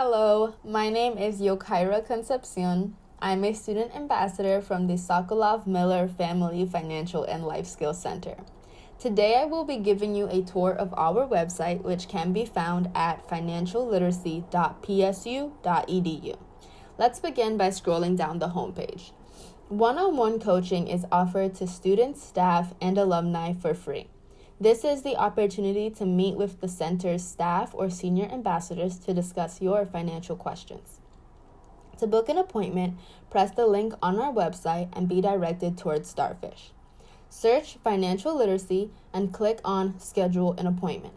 Hello, my name is Yokaira Concepcion. I'm a student ambassador from the Sokolov-Miller Family Financial and Life Skills Center. Today I will be giving you a tour of our website, which can be found at financialliteracy.psu.edu. Let's begin by scrolling down the homepage. One-on-one coaching is offered to students, staff, and alumni for free. This is the opportunity to meet with the center's staff or senior ambassadors to discuss your financial questions. To book an appointment, press the link on our website and be directed towards Starfish. Search Financial Literacy and click on Schedule an Appointment.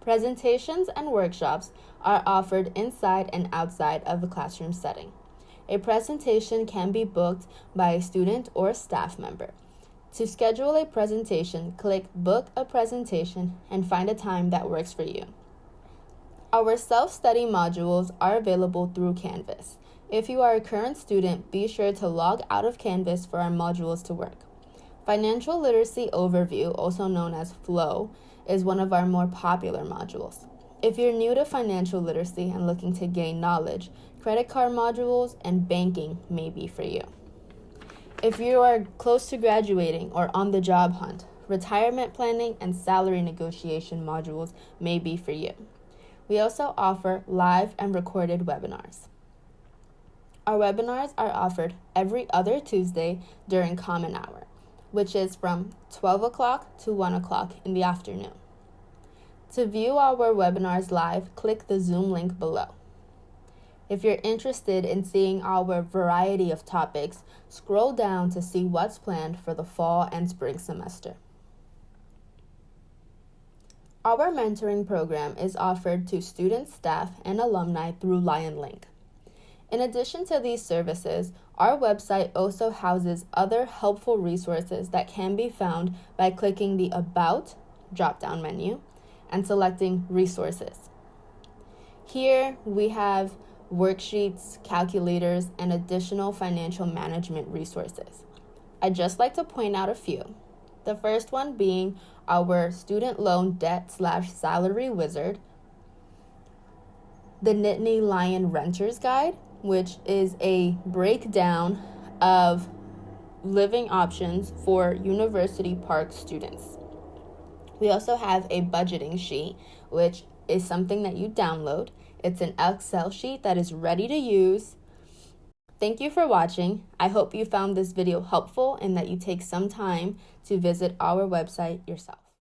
Presentations and workshops are offered inside and outside of the classroom setting. A presentation can be booked by a student or staff member. To schedule a presentation, click Book a Presentation and find a time that works for you. Our self-study modules are available through Canvas. If you are a current student, be sure to log out of Canvas for our modules to work. Financial Literacy Overview, also known as FLOW, is one of our more popular modules. If you're new to financial literacy and looking to gain knowledge, credit card modules and banking may be for you. If you are close to graduating or on the job hunt, retirement planning and salary negotiation modules may be for you. We also offer live and recorded webinars. Our webinars are offered every other Tuesday during Common Hour, which is from 12 o'clock to 1 o'clock in the afternoon. To view our webinars live, click the Zoom link below. If you're interested in seeing our variety of topics, scroll down to see what's planned for the fall and spring semester. Our mentoring program is offered to students, staff, and alumni through LionLink. In addition to these services, our website also houses other helpful resources that can be found by clicking the About drop-down menu and selecting Resources. Here we have worksheets, calculators, and additional financial management resources. I'd just like to point out a few. The first one being our student loan debt/salary wizard, the Nittany Lion Renter's Guide, which is a breakdown of living options for University Park students. We also have a budgeting sheet, which is something that you download. It's an Excel sheet that is ready to use. Thank you for watching. I hope you found this video helpful and that you take some time to visit our website yourself.